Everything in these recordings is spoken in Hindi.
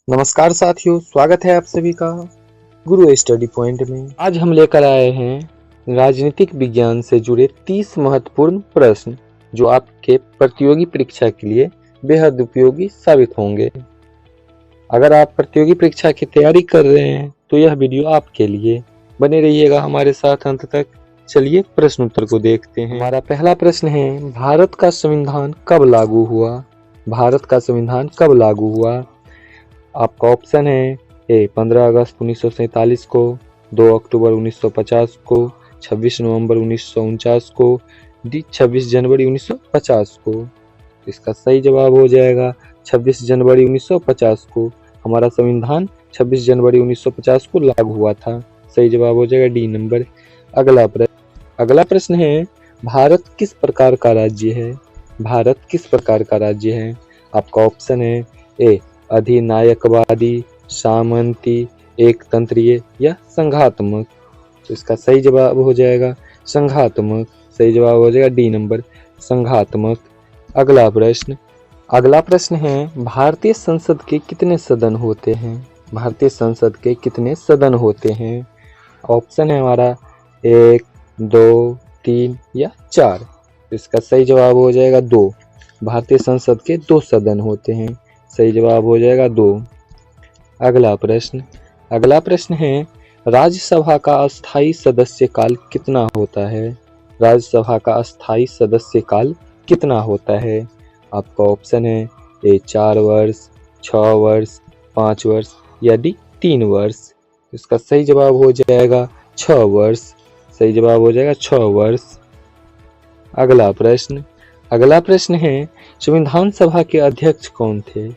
नमस्कार साथियों, स्वागत है आप सभी का गुरु स्टडी पॉइंट में। आज हम लेकर आए हैं राजनीतिक विज्ञान से जुड़े 30 महत्वपूर्ण प्रश्न जो आपके प्रतियोगी परीक्षा के लिए बेहद उपयोगी साबित होंगे। अगर आप प्रतियोगी परीक्षा की तैयारी कर रहे हैं तो यह वीडियो आपके लिए, बने रहिएगा हमारे साथ अंत तक। चलिए प्रश्न उत्तर को देखते हैं। हमारा पहला प्रश्न है, भारत का संविधान कब लागू हुआ? भारत का संविधान कब लागू हुआ? आपका ऑप्शन है ए 15 अगस्त 1947 को, 2 अक्टूबर 1950 को, 26 नवंबर 1949 को, डी 26 जनवरी 1950 को। इसका सही जवाब हो जाएगा 26 जनवरी 1950 को। हमारा संविधान 26 जनवरी 1950 को लागू हुआ था। सही जवाब हो जाएगा डी नंबर। अगला प्रश्न है, भारत किस प्रकार का राज्य है? भारत किस प्रकार का राज्य है? आपका ऑप्शन है ए अधिनायकवादी, सामंती, एकतंत्रीय या संघात्मक। तो इसका सही जवाब हो जाएगा संघात्मक। सही जवाब हो जाएगा डी नंबर, संघात्मक। अगला प्रश्न है, भारतीय संसद के कितने सदन होते हैं? भारतीय संसद के कितने सदन होते हैं? ऑप्शन है हमारा 1, 2, 3 या 4। इसका सही जवाब हो जाएगा 2। भारतीय संसद के 2 सदन होते हैं। सही जवाब हो जाएगा 2। अगला प्रश्न है, राज्यसभा का अस्थायी सदस्य काल कितना होता है? राज्यसभा का अस्थायी सदस्य काल कितना होता है? आपका ऑप्शन है ए 4 वर्ष, 6 वर्ष, 5 वर्ष या डी 3 वर्ष। इसका सही जवाब हो जाएगा 6 वर्ष। सही जवाब हो जाएगा 6 वर्ष। अगला प्रश्न है, संविधान सभा के अध्यक्ष कौन थे?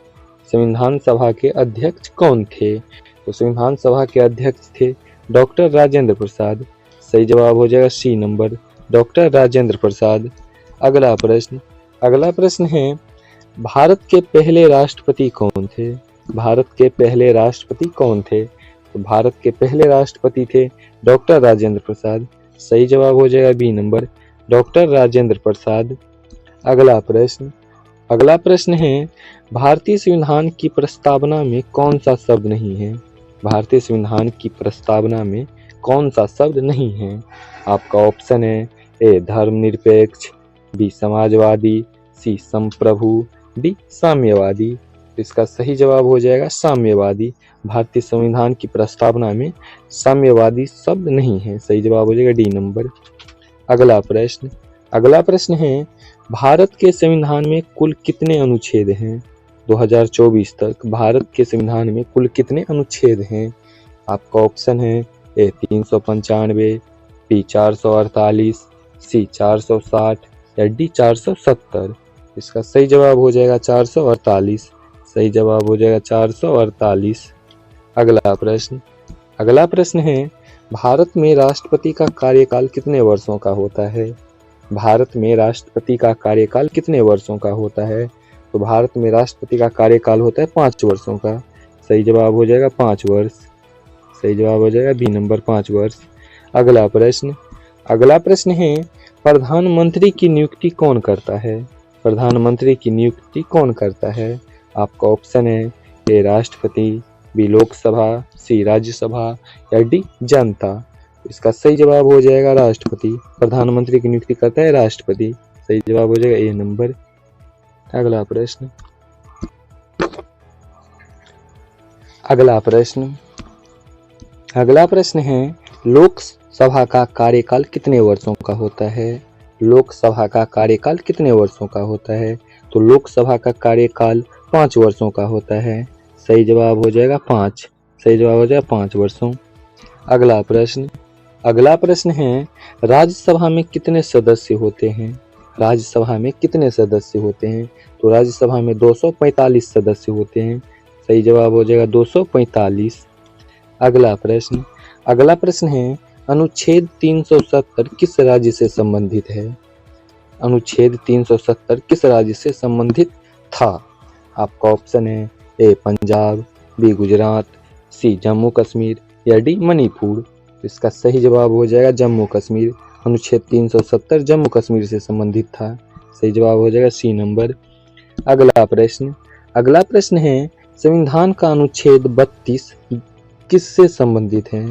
संविधान सभा के अध्यक्ष कौन थे? तो संविधान सभा के अध्यक्ष थे डॉक्टर राजेंद्र प्रसाद। सही जवाब हो जाएगा सी नंबर, डॉक्टर राजेंद्र प्रसाद। अगला प्रश्न है, भारत के पहले राष्ट्रपति कौन थे? भारत के पहले राष्ट्रपति कौन थे? तो भारत के पहले राष्ट्रपति थे डॉक्टर राजेंद्र प्रसाद। सही जवाब हो जाएगा B number, doctor Rajendra Prasad. अगला प्रश्न है, भारतीय संविधान की प्रस्तावना में कौन सा शब्द नहीं है? भारतीय संविधान की प्रस्तावना में कौन सा शब्द नहीं है? आपका ऑप्शन है ए धर्मनिरपेक्ष, बी समाजवादी, सी संप्रभु, डी साम्यवादी। इसका सही जवाब हो जाएगा साम्यवादी। भारतीय संविधान की प्रस्तावना में साम्यवादी शब्द नहीं है। सही जवाब हो जाएगा डी नंबर। अगला प्रश्न है, भारत के संविधान में कुल कितने अनुच्छेद हैं? 2024 तक भारत के संविधान में कुल कितने अनुच्छेद हैं? आपका ऑप्शन है ए 395, बी 448, सी 460 या डी 470। इसका सही जवाब हो जाएगा 448। सही जवाब हो जाएगा 448। अगला प्रश्न है, भारत में राष्ट्रपति का कार्यकाल कितने वर्षों का होता है? भारत में राष्ट्रपति का कार्यकाल कितने वर्षों का होता है? तो भारत में राष्ट्रपति का कार्यकाल होता है 5 वर्षों का। सही जवाब हो जाएगा 5 वर्ष। सही जवाब हो जाएगा बी नंबर, 5 वर्ष। अगला प्रश्न है, प्रधानमंत्री की नियुक्ति कौन करता है? प्रधानमंत्री की नियुक्ति कौन करता है? आपका ऑप्शन है ए राष्ट्रपति, बी लोकसभा, सी राज्यसभा या डी जनता। इसका सही जवाब हो जाएगा राष्ट्रपति। प्रधानमंत्री की नियुक्ति करता है राष्ट्रपति। सही जवाब हो जाएगा ए नंबर। अगला प्रश्न है, लोकसभा का कार्यकाल कितने वर्षों का होता है? लोकसभा का कार्यकाल कितने वर्षों का होता है? तो लोकसभा का कार्यकाल 5 वर्षों का होता है। सही जवाब हो जाएगा 5। सही जवाब हो जाएगा 5 वर्षों। अगला प्रश्न है, राज्यसभा में कितने सदस्य होते हैं? राज्यसभा में कितने सदस्य होते हैं? तो राज्यसभा में 245 सदस्य होते हैं। सही जवाब हो जाएगा 245। अगला प्रश्न है, अनुच्छेद 370 किस राज्य से संबंधित है? अनुच्छेद 370 किस राज्य से संबंधित था? आपका ऑप्शन है ए पंजाब, बी गुजरात, सी जम्मू कश्मीर या डी मणिपुर। इसका सही जवाब हो जाएगा जम्मू कश्मीर। अनुच्छेद 370 जम्मू कश्मीर से संबंधित था। सही जवाब हो जाएगा सी नंबर। अगला प्रश्न है, संविधान का अनुच्छेद 32 किससे संबंधित है?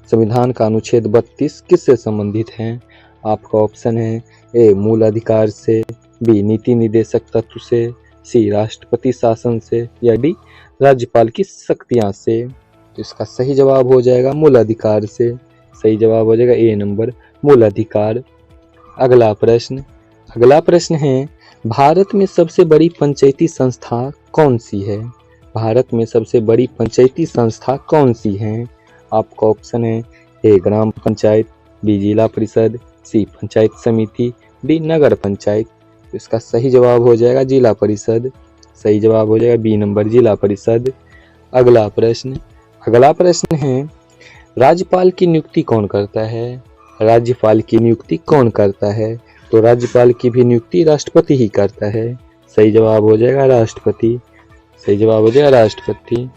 संविधान का अनुच्छेद 32 किससे संबंधित है? आपका ऑप्शन है ए मूल अधिकार से, बी नीति निदेशक तत्व से, सी राष्ट्रपति शासन से, या डी राज्यपाल की शक्तियां से। तो इसका सही जवाब हो जाएगा मूल अधिकार से। सही जवाब हो जाएगा ए नंबर मूल अधिकार। अगला प्रश्न है भारत में सबसे बड़ी पंचायती संस्था कौन सी है? भारत में सबसे बड़ी पंचायती संस्था कौन सी है? आपका ऑप्शन है ए ग्राम पंचायत, बी जिला परिषद, सी पंचायत समिति, डी नगर पंचायत। तो इसका सही जवाब हो जाएगा जिला परिषद। सही जवाब हो जाएगा बी नंबर जिला परिषद। अगला प्रश्न है राज्यपाल की नियुक्ति कौन करता है? राज्यपाल की नियुक्ति कौन करता है? तो राज्यपाल की भी नियुक्ति राष्ट्रपति ही करता है। सही जवाब हो जाएगा राष्ट्रपति। सही जवाब हो जाएगा राष्ट्रपति।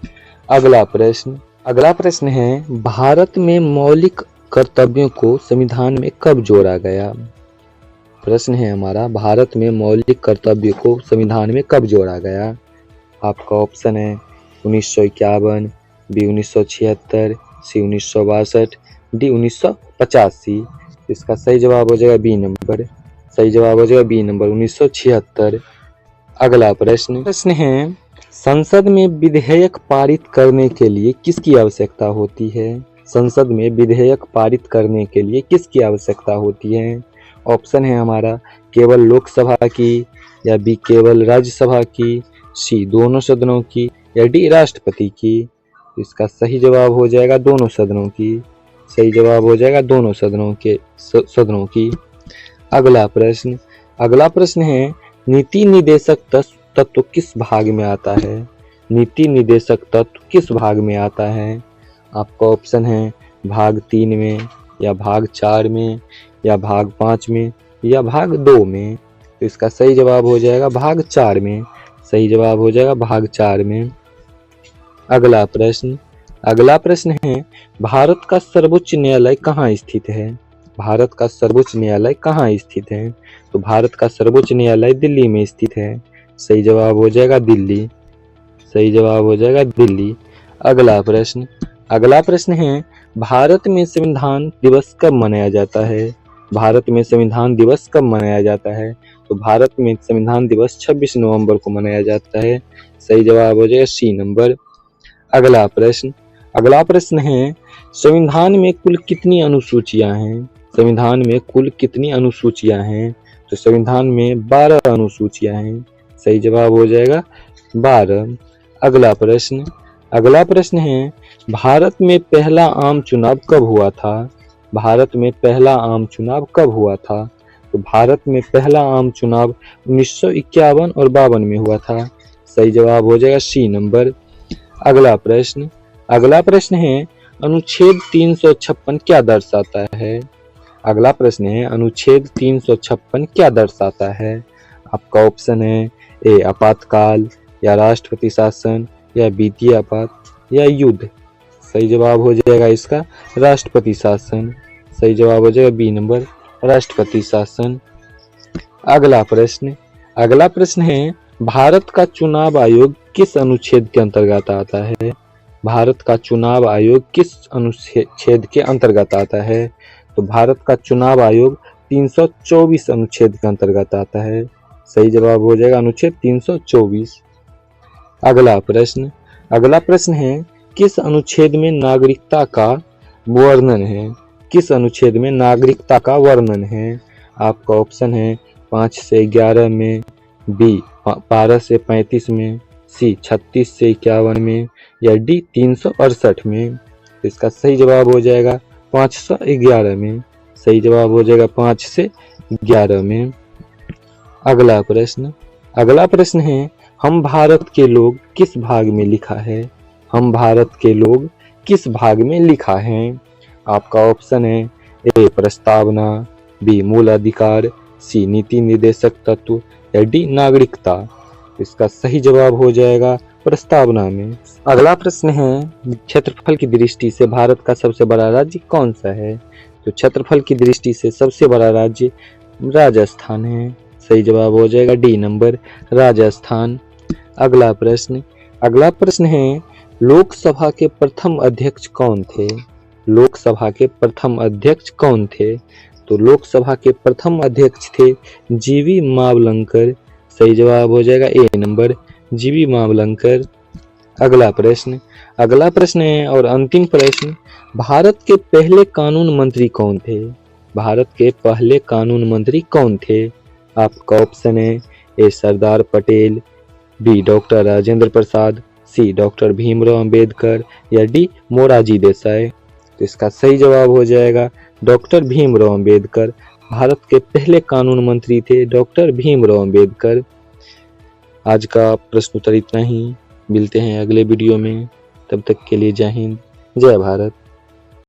अगला प्रश्न है भारत में मौलिक कर्तव्यों को संविधान में कब जोड़ा गया? प्रश्न है हमारा भारत में मौलिक कर्तव्यों को संविधान में कब जोड़ा गया? आपका ऑप्शन है 1951, बी 1976, सी 1962, डी 1985। इसका सही जवाब हो जाएगा बी नंबर। सही जवाब हो जाएगा बी नंबर 1976। अगला प्रश्न है संसद में विधेयक पारित करने के लिए किसकी आवश्यकता होती है? संसद में विधेयक पारित करने के लिए किसकी आवश्यकता होती है? ऑप्शन है हमारा केवल लोकसभा की, या बी केवल राज्यसभा की, सी दोनों सदनों की, या डी राष्ट्रपति की। इसका सही जवाब हो जाएगा दोनों सदनों की। सही जवाब हो जाएगा दोनों सदनों की। अगला प्रश्न है नीति निदेशक तत्व किस भाग में आता है? नीति निदेशक तत्व किस भाग में आता है? आपका ऑप्शन है भाग 3 में, या भाग 4 में, या भाग 5 में, या भाग 2 में। तो इसका सही जवाब हो जाएगा भाग 4 में। सही जवाब हो जाएगा भाग 4 में। अगला प्रश्न है भारत का सर्वोच्च न्यायालय कहाँ स्थित है? भारत का सर्वोच्च न्यायालय कहाँ स्थित है? तो भारत का सर्वोच्च न्यायालय दिल्ली में स्थित है। सही जवाब हो जाएगा दिल्ली। सही जवाब हो जाएगा दिल्ली। अगला प्रश्न है भारत में संविधान दिवस कब मनाया जाता है? भारत में संविधान दिवस कब मनाया जाता है? तो भारत में संविधान दिवस 26 नवंबर को मनाया जाता है। सही जवाब हो जाएगा सी नंबर। अगला प्रश्न है संविधान में कुल कितनी अनुसूचियां हैं? संविधान में कुल कितनी अनुसूचियां हैं? तो संविधान में 12 अनुसूचियां हैं। सही जवाब हो जाएगा 12। अगला प्रश्न है भारत में पहला आम चुनाव कब हुआ था? भारत में पहला आम चुनाव कब हुआ था? तो भारत में पहला आम चुनाव 1951 और 52 में हुआ था। सही जवाब हो जाएगा सी नंबर। अगला प्रश्न है अनुच्छेद 356 क्या दर्शाता है? अगला प्रश्न है अनुच्छेद 356 क्या दर्शाता है? आपका ऑप्शन है ए आपातकाल, या राष्ट्रपति शासन, या वित्तीय आपात, या युद्ध। सही जवाब हो जाएगा इसका राष्ट्रपति शासन। सही जवाब हो जाएगा बी नंबर राष्ट्रपति शासन। अगला प्रश्न है भारत का चुनाव आयोग किस अनुच्छेद के अंतर्गत आता है? भारत का चुनाव आयोग किस अनुच्छेद के अंतर्गत आता है? तो भारत का चुनाव आयोग 324 अनुच्छेद के अंतर्गत आता है। सही जवाब हो जाएगा अनुच्छेद 324। अगला प्रश्न है किस अनुच्छेद में नागरिकता का वर्णन है? किस अनुच्छेद में नागरिकता का वर्णन है? आपका ऑप्शन है 5 से 11 में, बी 12 से 35 में, सी 36 से 51 में, या डी 368 में। तो इसका सही जवाब हो जाएगा 511 में। सही जवाब हो जाएगा 5 से 11 में। अगला प्रश्न है हम भारत के लोग किस भाग में लिखा है? हम भारत के लोग किस भाग में लिखा है? आपका ऑप्शन है ए प्रस्तावना, बी मूल अधिकार, सी नीति निदेशक तत्व, या डी नागरिकता। इसका सही जवाब हो जाएगा प्रस्तावना में। अगला प्रश्न है क्षेत्रफल की दृष्टि से भारत का सबसे बड़ा राज्य कौन सा है? तो क्षेत्रफल की दृष्टि से सबसे बड़ा राज्य राजस्थान है। सही जवाब हो जाएगा डी नंबर राजस्थान। अगला अगला प्रश्न है, लोकसभा के प्रथम अध्यक्ष कौन थे? लोकसभा के प्रथम अध्यक्ष कौन थे? तो लोकसभा के प्रथम अध्यक्ष थे जीवी मावलंकर। सही जवाब हो जाएगा ए नंबर, जीवी मावलंकर। अगला प्रश्न है और अंतिम प्रश्न, भारत के पहले कानून मंत्री कौन थे? भारत के पहले कानून मंत्री कौन थे? आपका ऑप्शन है ए सरदार पटेल, बी डॉक्टर राजेंद्र प्रसाद, सी डॉक्टर भीमराव अंबेडकर या डी मोरारजी देसाई। तो इसका सही जवाब हो जाएगा डॉक्टर भीमराव अंबेडकर। भारत के पहले कानून मंत्री थे डॉक्टर भीमराव अंबेडकर। आज का प्रश्न उत्तर इतना ही, मिलते हैं अगले वीडियो में, तब तक के लिए जय हिंद, जय भारत।